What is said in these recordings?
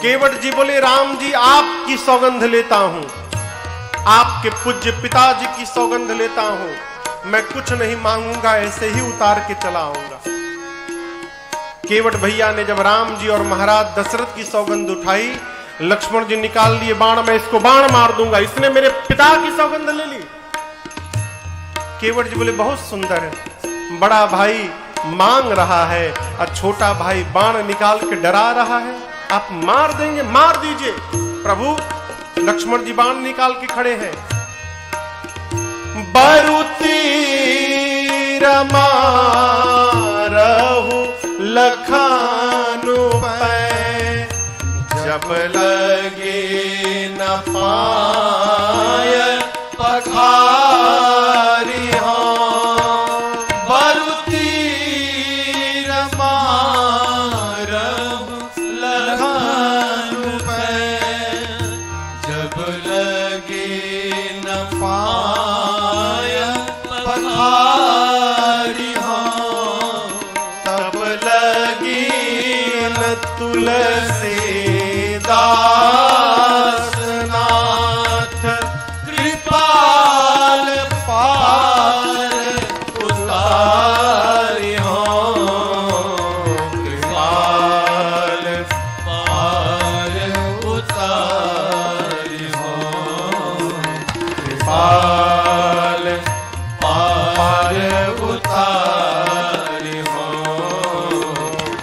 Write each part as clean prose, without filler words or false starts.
केवट जी बोले, राम जी आपकी सौगंध लेता हूं, आपके पूज्य पिताजी की सौगंध लेता हूं, मैं कुछ नहीं मांगूंगा, ऐसे ही उतार के चला आऊंगा। केवट भैया ने जब राम जी और महाराज दशरथ की सौगंध उठाई, लक्ष्मण जी निकाल लिए बाण, मैं इसको बाण मार दूंगा, इसने मेरे पिता की सौगंध ले ली। केवट जी बोले, बहुत सुंदर है, बड़ा भाई मांग रहा है और छोटा भाई बाण निकाल के डरा रहा है, आप मार देंगे, मार दीजिए। प्रभु लक्ष्मण जी बाण निकाल के खड़े हैं। बरुती रमारहु लखानु पै, जब लगे न पाय पखारी हाँ। बरुती रमारहु लखानु पै, जब लगे न पाय पखारी हाँ, तब लगी न तुलसी दास नाथ, कृपाल पार उतारी हो, कृपाल पार उतारी हो, कृपाल पार उतारी हो,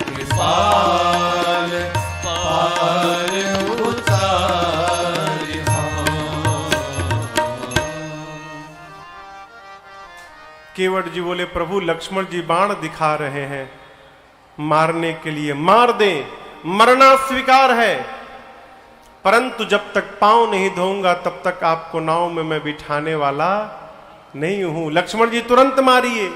कृपाल पार उतारी हो। केवट जी बोले, प्रभु लक्ष्मण जी बाण दिखा रहे हैं, मारने के लिए मार दें, मरना स्वीकार है, परंतु जब तक पांव नहीं धोऊंगा तब तक आपको नाव में मैं बिठाने वाला नहीं हूं। लक्ष्मण जी तुरंत मारिए।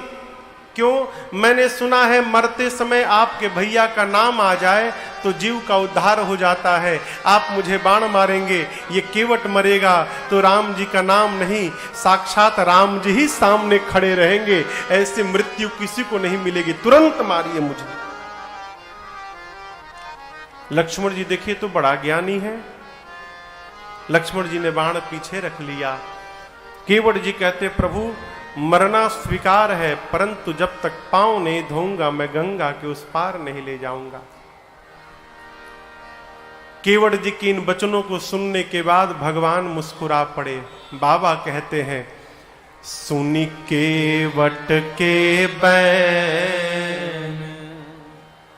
क्यों? मैंने सुना है मरते समय आपके भैया का नाम आ जाए तो जीव का उद्धार हो जाता है। आप मुझे बाण मारेंगे, ये केवट मरेगा तो राम जी का नाम नहीं, साक्षात राम जी ही सामने खड़े रहेंगे। ऐसी मृत्यु किसी को नहीं मिलेगी, तुरंत मारिए मुझे। लक्ष्मण जी देखिए तो बड़ा ज्ञानी है। लक्ष्मण जी ने बाण पीछे रख लिया। केवट जी कहते, प्रभु मरना स्वीकार है, परंतु जब तक पांव नहीं धोऊंगा मैं गंगा के उस पार नहीं ले जाऊंगा। केवट जी की इन वचनों को सुनने के बाद भगवान मुस्कुरा पड़े। बाबा कहते हैं, सुनी केवट के बैन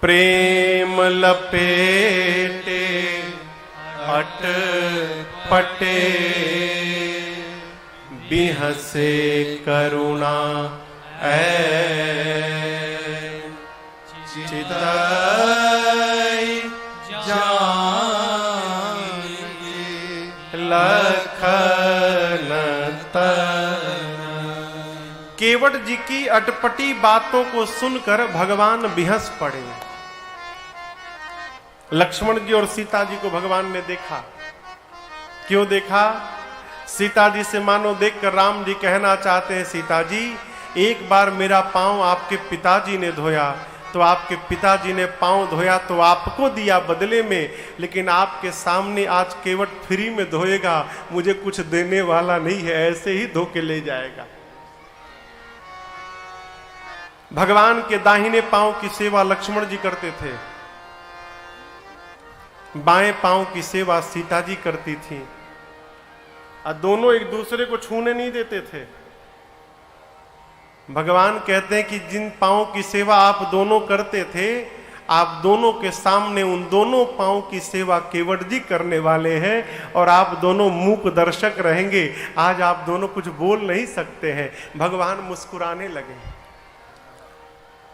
प्रेम लपेटे अट पटे, बिहसे करुणा चितई लखन तन। केवट जी की अटपटी बातों को सुनकर भगवान बिहस पड़े। लक्ष्मण जी और सीता जी को भगवान ने देखा। क्यों देखा? सीता जी से मानो देखकर राम जी कहना चाहते हैं, सीता जी एक बार मेरा पांव आपके पिताजी ने धोया तो आपके पिताजी ने पांव धोया तो आपको दिया बदले में, लेकिन आपके सामने आज केवट फ्री में धोएगा, मुझे कुछ देने वाला नहीं है, ऐसे ही धो के ले जाएगा। भगवान के दाहिने पांव की सेवा लक्ष्मण जी करते थे, बाएं पांव की सेवा सीता जी करती थी, और दोनों एक दूसरे को छूने नहीं देते थे। भगवान कहते हैं कि जिन पांव की सेवा आप दोनों करते थे, आप दोनों के सामने उन दोनों पांव की सेवा केवट जी करने वाले हैं और आप दोनों मूक दर्शक रहेंगे। आज आप दोनों कुछ बोल नहीं सकते हैं। भगवान मुस्कुराने लगे।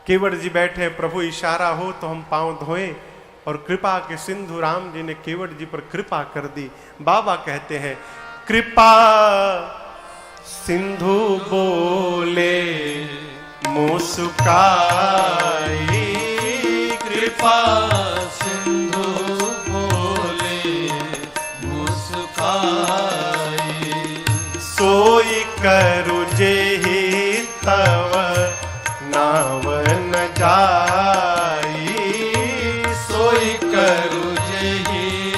केवट जी बैठे, प्रभु इशारा हो तो हम पांव धोएं, और कृपा के सिंधु राम जी ने केवट जी पर कृपा कर दी। बाबा कहते हैं, कृपा सिंधु बोले मुस्काई, कृपा सिंधु बोले मुस्काई, सोई करु जेहि तव नाव न जाई, सोई करु जेहि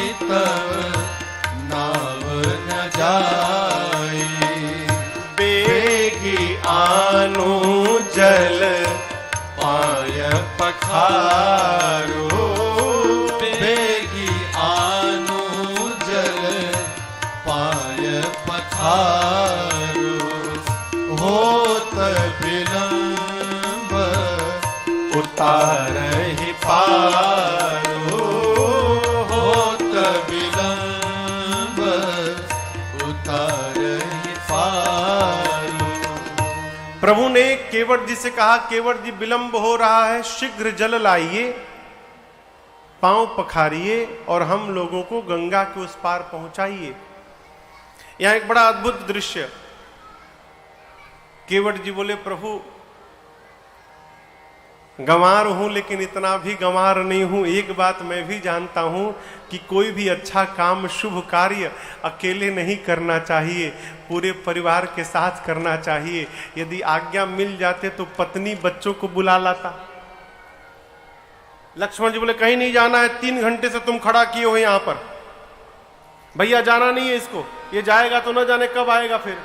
पारो, होत विलंब उतारहि पारो। प्रभु ने केवट जी से कहा, केवट जी विलंब हो रहा है, शीघ्र जल लाइए, पांव पखारिए और हम लोगों को गंगा के उस पार पहुंचाइए। यहां एक बड़ा अद्भुत दृश्य। केवट जी बोले, प्रभु गंवार हूं लेकिन इतना भी गंवार नहीं हूं। एक बात मैं भी जानता हूं कि कोई भी अच्छा काम, शुभ कार्य अकेले नहीं करना चाहिए, पूरे परिवार के साथ करना चाहिए। यदि आज्ञा मिल जाते तो पत्नी बच्चों को बुला लाता। लक्ष्मण जी बोले, कहीं नहीं जाना है, 3 घंटे से तुम खड़ा किए हो यहां पर, भैया जाना नहीं है इसको, ये जाएगा तो न जाने कब आएगा फिर।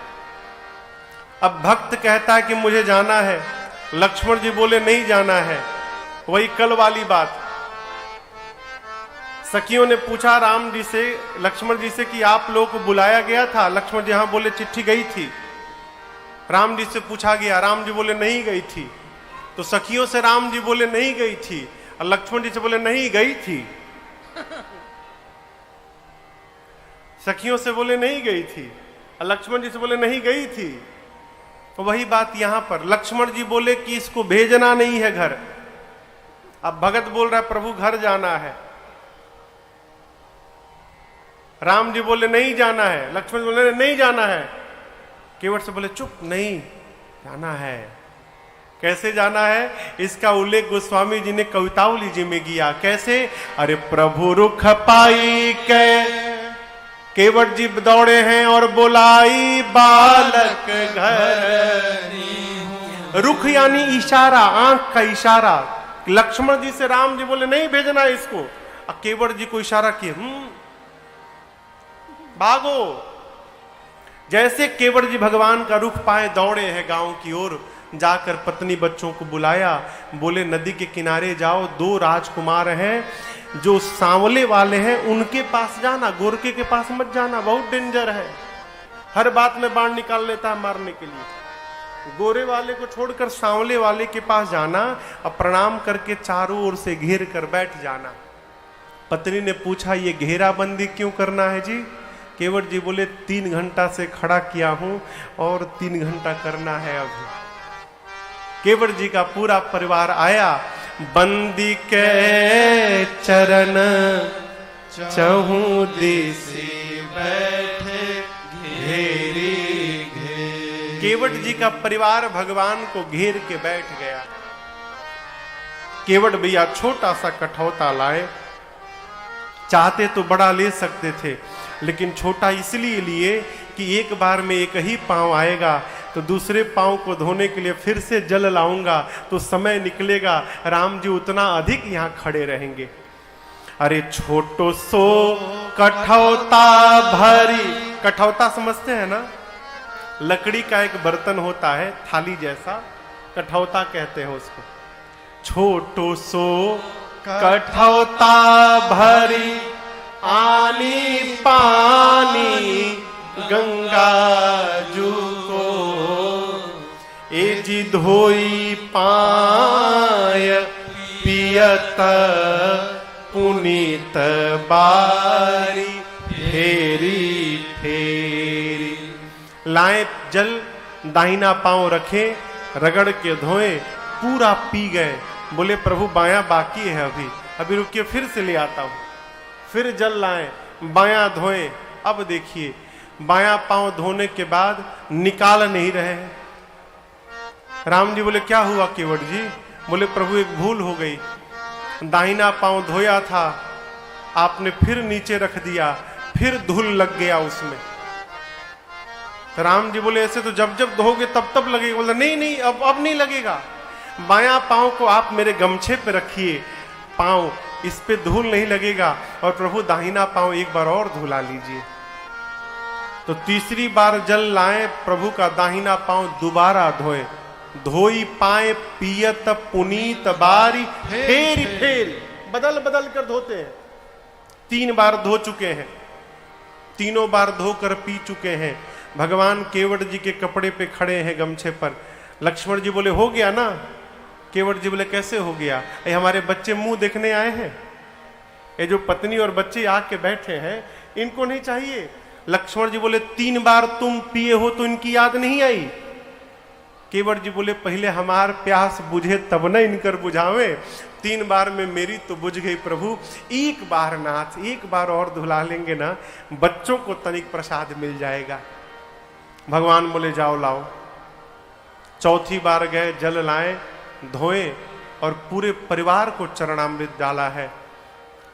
अब भक्त कहता है कि मुझे जाना है, लक्ष्मण जी बोले नहीं जाना है। वही कल वाली बात, सखियों ने पूछा राम जी से, लक्ष्मण जी से कि आप लोगों को बुलाया गया था? लक्ष्मण जी हाँ बोले, चिट्ठी गई थी। राम जी से पूछा गया, राम जी बोले नहीं गई थी। तो सखियों से राम जी बोले नहीं गई थी, और लक्ष्मण जी से बोले नहीं गई थी। सखियों से बोले नहीं गई थी, और लक्ष्मण जी से बोले नहीं गई थी। तो वही बात यहां पर, लक्ष्मण जी बोले कि इसको भेजना नहीं है घर। अब भगत बोल रहा है प्रभु घर जाना है। राम जी बोले नहीं जाना है, लक्ष्मण बोले नहीं जाना है। केवट से बोले चुप, नहीं जाना है। कैसे जाना है इसका उल्लेख गोस्वामी जी ने कवितावली जी में किया। कैसे? अरे प्रभु रुख पाई के केवट जी दौड़े हैं और बोलाई बालक घर। रुख यानी इशारा, आंख का इशारा। लक्ष्मण जी से राम जी बोले नहीं भेजना है इसको, और केवट जी को इशारा किए भागो। जैसे केवट जी भगवान का रुख पाए दौड़े हैं गांव की ओर, जाकर पत्नी बच्चों को बुलाया, बोले नदी के किनारे जाओ, 2 राजकुमार हैं जो सांवले वाले हैं, उनके पास जाना, गोरके के पास मत जाना, बहुत डेंजर है, हर बात में बाण निकाल लेता है मारने के लिए। गोरे वाले को छोड़कर सांवले वाले के पास जाना, और प्रणाम करके चारों ओर से घेर कर बैठ जाना। पत्नी ने पूछा ये घेराबंदी क्यों करना है जी? केवट जी बोले 3 घंटा से खड़ा किया हूं और 3 घंटा करना है अभी। केवट जी का पूरा परिवार आया, बंदी के चरण चहु दिशि बैठे घेरी घेरी। केवट जी का परिवार भगवान को घेर के बैठ गया। केवट भैया छोटा सा कठौता लाए, चाहते तो बड़ा ले सकते थे, लेकिन छोटा इसलिए लिए कि एक बार में एक ही पांव आएगा, तो दूसरे पांव को धोने के लिए फिर से जल लाऊंगा तो समय निकलेगा, राम जी उतना अधिक यहां खड़े रहेंगे। अरे छोटो सो कठौता भरी, कठौता समझते हैं ना, लकड़ी का एक बर्तन होता है थाली जैसा, कठौता कहते हैं उसको। छोटो सो कठौता भरी आनी पानी गंगा जू को, ए जी धोई पाय पियत पुनीत बारी फेरी फेरी। लाए जल, दाहिना पांव रखे, रगड़ के धोए, पूरा पी गए। बोले प्रभु बायां बाकी है, अभी रुकिए फिर से ले आता हूं। फिर जल लाए, बायां धोए। अब देखिए बायां पांव धोने के बाद निकाल नहीं रहे हैं। राम जी बोले क्या हुआ केवट जी? बोले प्रभु एक भूल हो गई, दाहिना पांव धोया था, आपने फिर नीचे रख दिया, फिर धूल लग गया उसमें। तो राम जी बोले ऐसे तो जब जब धोगे तब तब लगेगा। बोले नहीं नहीं अब नहीं लगेगा, बायां पांव को आप मेरे गमछे पे रखिए, पांव इस पे धूल नहीं लगेगा, और प्रभु दाहिना पांव एक बार और धुला लीजिए। तो तीसरी बार जल लाए, प्रभु का दाहिना पांव दोबारा धोए, धोई पाए पियत पुनीत बारी फेरी फेरी, बदल बदल कर धोते हैं। 3 बार धो चुके हैं, तीनों बार धोकर पी चुके हैं। भगवान केवट जी के कपड़े पे खड़े हैं गमछे पर। लक्ष्मण जी बोले हो गया ना? केवट जी बोले कैसे हो गया? ये हमारे बच्चे मुंह देखने आए हैं, ये जो पत्नी और बच्चे आके बैठे हैं इनको नहीं चाहिए। लक्ष्मण जी बोले 3 बार तुम पिए हो तो इनकी याद नहीं आई? केवट जी बोले पहले हमार प्यास बुझे तब न इनकर बुझावे, 3 बार में मेरी तो बुझ गई प्रभु, एक बार नाथ, एक बार और धुला लेंगे ना, बच्चों को तनिक प्रसाद मिल जाएगा। भगवान बोले जाओ लाओ। चौथी बार गए, जल लाए, धोए और पूरे परिवार को चरणामृत डाला है।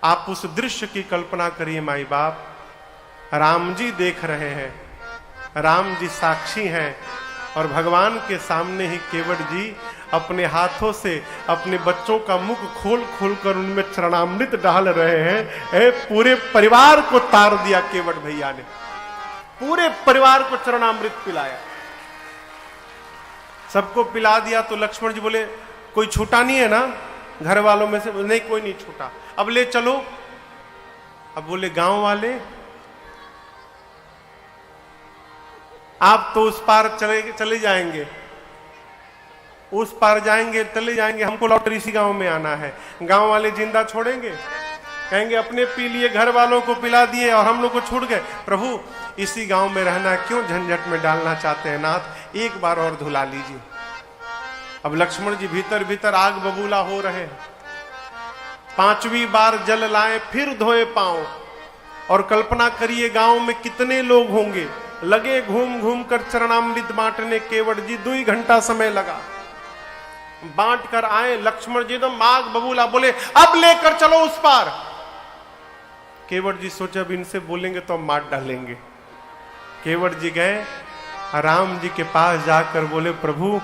आप उस दृश्य की कल्पना करिए माई बाप, राम जी देख रहे हैं, राम जी साक्षी हैं और भगवान के सामने ही केवट जी अपने हाथों से अपने बच्चों का मुख खोल खोल कर उनमें चरणामृत डाल रहे हैं। पूरे परिवार को तार दिया केवट भैया ने, पूरे परिवार को चरणामृत पिलाया, सबको पिला दिया। तो लक्ष्मण जी बोले कोई छूटा नहीं है ना घर वालों में से? नहीं कोई नहीं छूटा। अब ले चलो। अब बोले गांव वाले आप तो उस पार चले जाएंगे, उस पार जाएंगे, चले जाएंगे, हमको लौट इसी गांव में आना है। गांव वाले जिंदा छोड़ेंगे? कहेंगे अपने पी लिए, घर वालों को पिला दिए और हम लोग को छूट गए। प्रभु इसी गांव में रहना क्यों झंझट में डालना चाहते हैं नाथ, एक बार और धुला लीजिए। अब लक्ष्मण जी भीतर भीतर आग बबूला हो रहे हैं। 5वीं बार जल लाए, फिर धोए पांव और कल्पना करिए गांव में कितने लोग होंगे, लगे घूम घूम कर चरणामृत बांटने। केवट जी 2 घंटा समय लगा, बांट कर आए। लक्ष्मण जी एकदम आग बबूला, बोले अब लेकर चलो उस पार। केवट जी सोचे अब इनसे बोलेंगे तो हम मार डालेंगे। केवट जी गए, राम जी के पास जाकर बोले प्रभु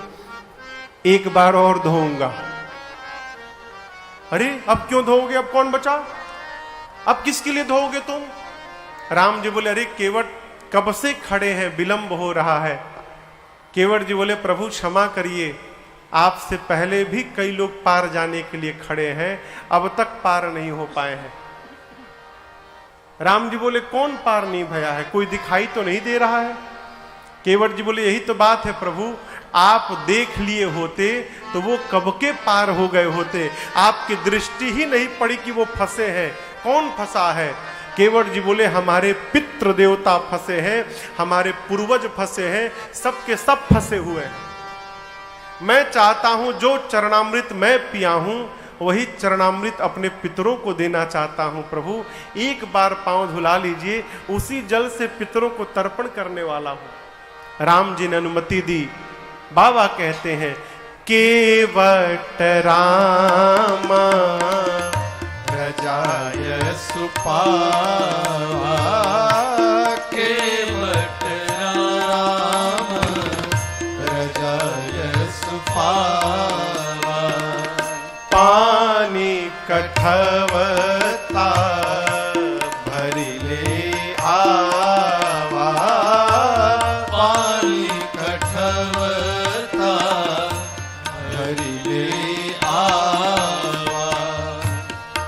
एक बार और धोऊंगा। अरे अब क्यों धोओगे, अब कौन बचा, अब किसके लिए धोओगे तुम? राम जी बोले अरे केवट कब से खड़े हैं, विलंब हो रहा है। केवट जी बोले प्रभु क्षमा करिए, आपसे पहले भी कई लोग पार जाने के लिए खड़े हैं, अब तक पार नहीं हो पाए हैं। राम जी बोले कौन पार नहीं भया है, कोई दिखाई तो नहीं दे रहा है? केवट जी बोले यही तो बात है प्रभु, आप देख लिए होते तो वो कब के पार हो गए होते, आपकी दृष्टि ही नहीं पड़ी कि वो फंसे हैं। कौन फंसा है? केवट जी बोले हमारे पितृ देवता फंसे हैं, हमारे पूर्वज फंसे हैं, सबके सब फंसे हुए हैं। मैं चाहता हूं जो चरणामृत मैं पिया हूं वही चरणामृत अपने पितरों को देना चाहता हूं। प्रभु एक बार पांव धुला लीजिए, उसी जल से पितरों को तर्पण करने वाला हूं। राम जी ने अनुमति दी। बाबा कहते हैं केवट रामा प्रजाय सुपावा, केवट राम प्रजाय सुपावा। पानी कठवता भरी ले आवा, पानी कठवता भरी ले आवा।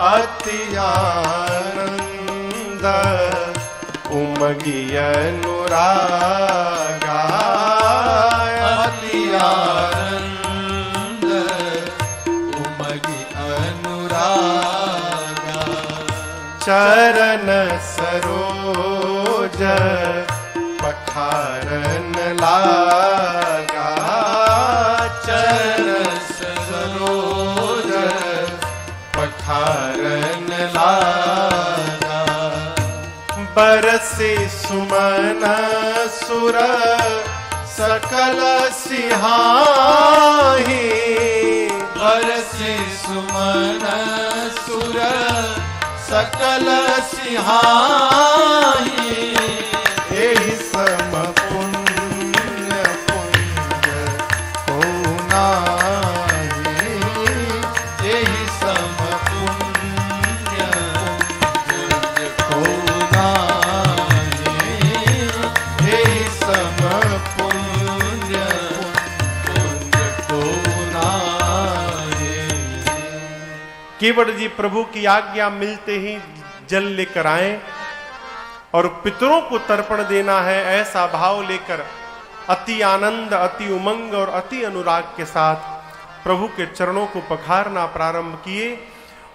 अति आनंद उमगी अनुरागा, अति आनंद उमगी अनुरागा। चरण सरोज पखारन लागा, चरण सरोज पखारन लागा। बरसे सुमन सुर सकल सिहाही, बरसे सुमन सुर सकल सिहाही। एहि सम पुण्य पुण्य हो नाही, एहि सम पुण्य पुण्य को नाही। एहि सम पुण्य पुण्य को नाही। केवट जी प्रभु की आज्ञा मिलते ही जल लेकर आए और पितरों को तर्पण देना है, ऐसा भाव लेकर अति आनंद, अति उमंग और अति अनुराग के साथ प्रभु के चरणों को पखारना प्रारंभ किए।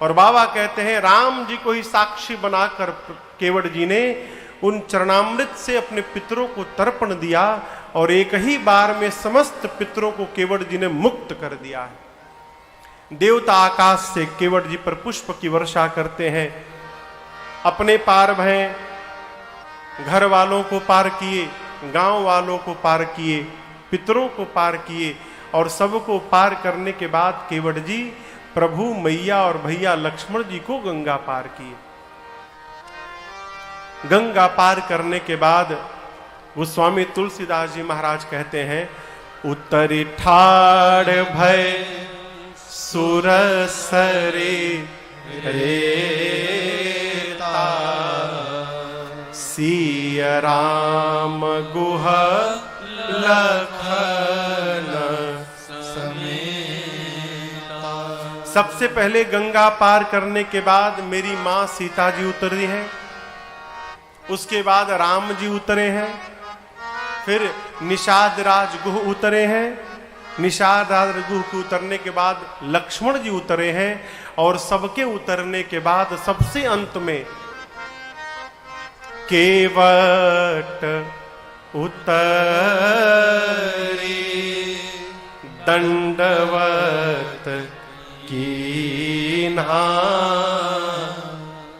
और बाबा कहते हैं राम जी को ही साक्षी बनाकर केवट जी ने उन चरणामृत से अपने पितरों को तर्पण दिया और एक ही बार में समस्त पितरों को केवट जी ने मुक्त कर दिया है। देवता आकाश से केवट जी पर पुष्प की वर्षा करते हैं। अपने पार भय, घर वालों को पार किए, गांव वालों को पार किए, पितरों को पार किए और सबको पार करने के बाद केवट जी प्रभु, मैया और भैया लक्ष्मण जी को गंगा पार किए। गंगा पार करने के बाद वो स्वामी तुलसीदास जी महाराज कहते हैं, उतरी ठाड़ भय सुरसरे रेता, सिय राम गुह लखन समेता। सबसे पहले गंगा पार करने के बाद मेरी मां सीता जी उतरी हैं, उसके बाद राम जी उतरे हैं, फिर निषाद राज गुह उतरे हैं, निषाद राज गुह के उतरने के बाद लक्ष्मण जी उतरे हैं और सबके उतरने के बाद सबसे अंत में केवट उतरी दंडवत कीन्हा,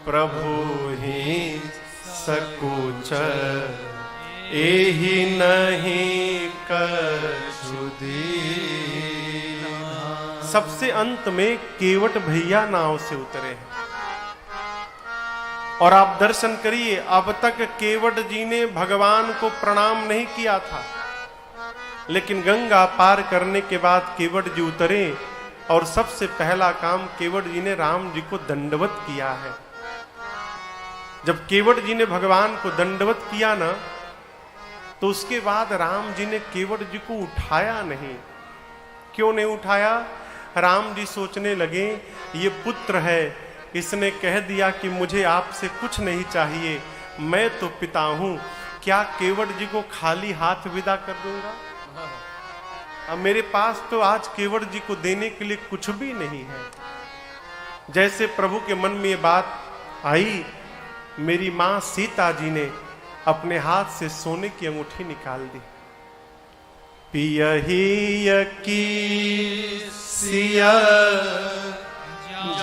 प्रभु ही सकुच एहि नहीं कछु दीन्हा। सबसे अंत में केवट भैया नाव से उतरे हैं। और आप दर्शन करिए, अब तक केवट जी ने भगवान को प्रणाम नहीं किया था, लेकिन गंगा पार करने के बाद केवट जी उतरे और सबसे पहला काम केवट जी ने राम जी को दंडवत किया है। जब केवट जी ने भगवान को दंडवत किया ना, तो उसके बाद राम जी ने केवट जी को उठाया नहीं। क्यों नहीं उठाया? राम जी सोचने लगे ये पुत्र है, इसने कह दिया कि मुझे आपसे कुछ नहीं चाहिए, मैं तो पिता हूं, क्या केवट जी को खाली हाथ विदा कर दूंगा? अब मेरे पास तो आज केवट जी को देने के लिए कुछ भी नहीं है। जैसे प्रभु के मन में ये बात आई, मेरी मां सीता जी ने अपने हाथ से सोने की अंगूठी निकाल दी। पियहिय की सिया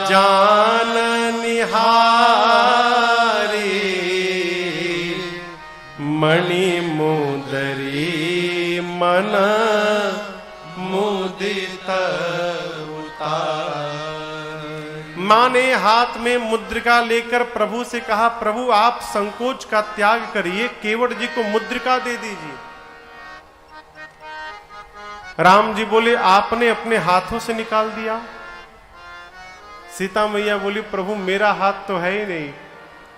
जान निहारी, मणि मुदरी मन मुदित उतार। मां ने हाथ में मुद्रिका लेकर प्रभु से कहा, प्रभु आप संकोच का त्याग करिए, केवट जी को मुद्रिका दे दीजिए। राम जी बोले, आपने अपने हाथों से निकाल दिया? सीता मैया बोली, प्रभु मेरा हाथ तो है ही नहीं,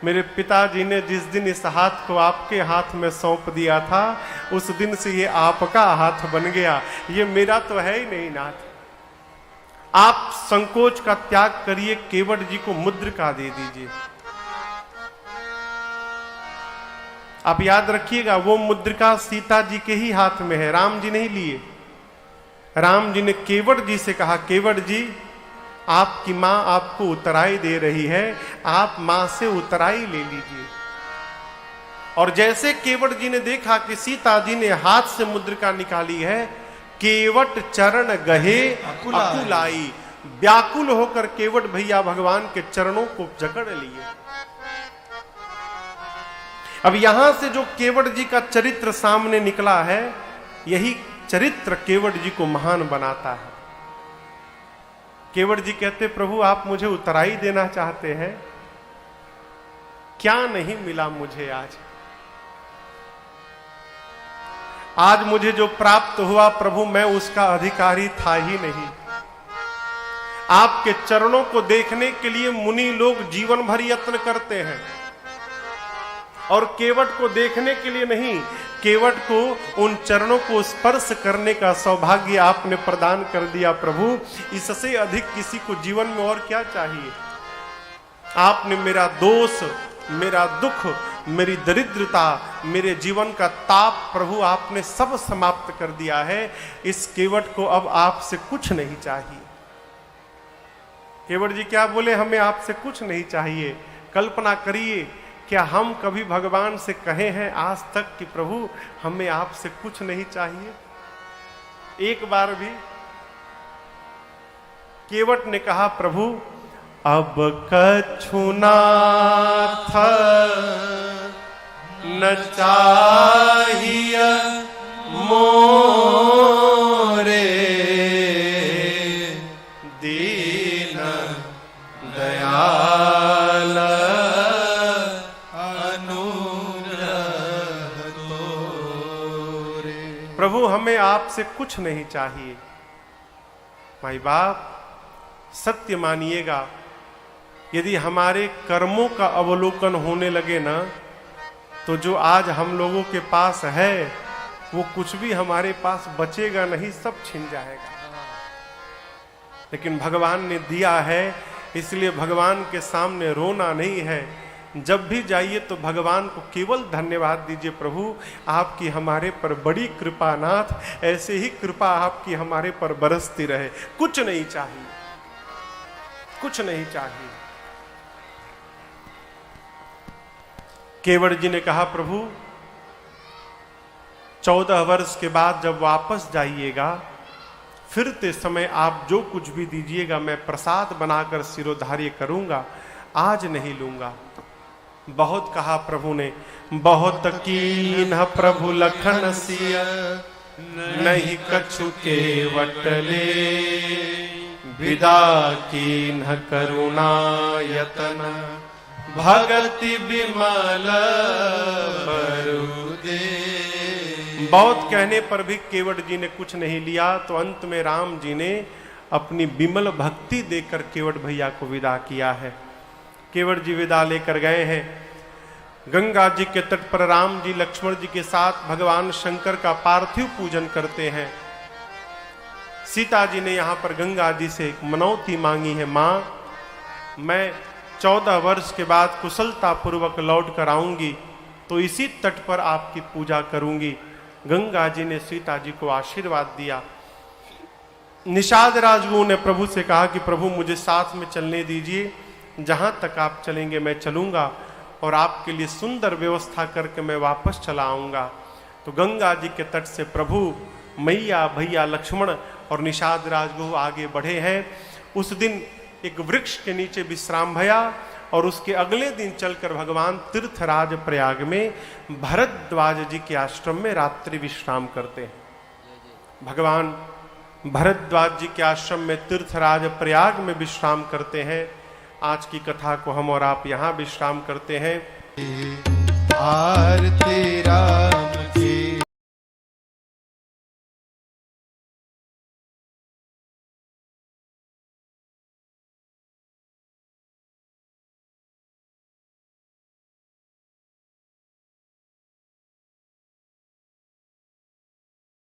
मेरे पिताजी ने जिस दिन इस हाथ को आपके हाथ में सौंप दिया था, उस दिन से ये आपका हाथ बन गया, ये मेरा तो है ही नहीं नाथ। आप संकोच का त्याग करिए, केवट जी को मुद्रिका दे दीजिए। आप याद रखिएगा, वो मुद्रिका सीता जी के ही हाथ में है, राम जी नहीं लिए। राम जी ने केवट जी से कहा, केवट जी आपकी मां आपको उतराई दे रही है, आप मां से उतराई ले लीजिए। और जैसे केवट जी ने देखा कि सीता जी ने हाथ से मुद्रिका निकाली है, केवट चरण गहे अकुलाई, व्याकुल होकर केवट भैया भगवान के चरणों को जकड़ लिए। अब यहां से जो केवट जी का चरित्र सामने निकला है, यही चरित्र केवट जी को महान बनाता है। केवट जी कहते, प्रभु आप मुझे उतराई देना चाहते हैं, क्या नहीं मिला मुझे आज मुझे जो प्राप्त हुआ प्रभु, मैं उसका अधिकारी था ही नहीं। आपके चरणों को देखने के लिए मुनि लोग जीवन भर यत्न करते हैं, और केवट को देखने के लिए नहीं, केवट को उन चरणों को स्पर्श करने का सौभाग्य आपने प्रदान कर दिया प्रभु। इससे अधिक किसी को जीवन में और क्या चाहिए? आपने मेरा दोष, मेरा दुख, मेरी दरिद्रता, मेरे जीवन का ताप प्रभु आपने सब समाप्त कर दिया है। इस केवट को अब आपसे कुछ नहीं चाहिए। केवट जी क्या बोले, हमें आपसे कुछ नहीं चाहिए। कल्पना करिए, क्या हम कभी भगवान से कहे हैं आज तक कि प्रभु हमें आपसे कुछ नहीं चाहिए? एक बार भी? केवट ने कहा, प्रभु अब कछु नाथ न चाहिए मोरे, दीन दयाल अनुग्रह तोरे। प्रभु हमें आपसे कुछ नहीं चाहिए। माई बाप, सत्य मानिएगा, यदि हमारे कर्मों का अवलोकन होने लगे ना, तो जो आज हम लोगों के पास है वो कुछ भी हमारे पास बचेगा नहीं, सब छिन जाएगा। लेकिन भगवान ने दिया है, इसलिए भगवान के सामने रोना नहीं है। जब भी जाइए तो भगवान को केवल धन्यवाद दीजिए, प्रभु आपकी हमारे पर बड़ी कृपा नाथ, ऐसे ही कृपा आपकी हमारे पर बरसती रहे। कुछ नहीं चाहिए, कुछ नहीं चाहिए। केवट जी ने कहा, प्रभु 14 वर्ष के बाद जब वापस जाइएगा, फिरते समय आप जो कुछ भी दीजिएगा मैं प्रसाद बनाकर सिरोधार्य करूंगा, आज नहीं लूंगा। बहुत कहा प्रभु ने, बहुत कीन्ह प्रभु लखन सिय, नहीं कछु केवट ले, विदा कीन्ह करुणा यतन, भगति विमल बरुदे। बहुत कहने पर भी केवट जी ने कुछ नहीं लिया, तो अंत में राम जी ने अपनी विमल भक्ति देकर केवट भैया को विदा किया है। केवट जी विदा लेकर गए हैं। गंगा जी के तट पर राम जी लक्ष्मण जी के साथ भगवान शंकर का पार्थिव पूजन करते हैं। सीता जी ने यहाँ पर गंगा जी से एक मनौती मांगी है, माँ मैं 14 वर्ष के बाद कुशलता पूर्वक लौट कर आऊंगी तो इसी तट पर आपकी पूजा करूंगी। गंगा जी ने सीता जी को आशीर्वाद दिया। निषाद राजगुरु ने प्रभु से कहा कि प्रभु मुझे साथ में चलने दीजिए, जहां तक आप चलेंगे मैं चलूंगा और आपके लिए सुंदर व्यवस्था करके मैं वापस चला आऊंगा। तो गंगा जी के तट से प्रभु, मैया, भैया लक्ष्मण और निषाद राजगुरु आगे बढ़े हैं। उस दिन एक वृक्ष के नीचे विश्राम भया और उसके अगले दिन चलकर भगवान तीर्थराज प्रयाग में भरद्वाज जी के आश्रम में रात्रि विश्राम करते हैं। भगवान भरद्वाज जी के आश्रम में तीर्थराज प्रयाग में विश्राम करते हैं। आज की कथा को हम और आप यहाँ विश्राम करते हैं। आरती राम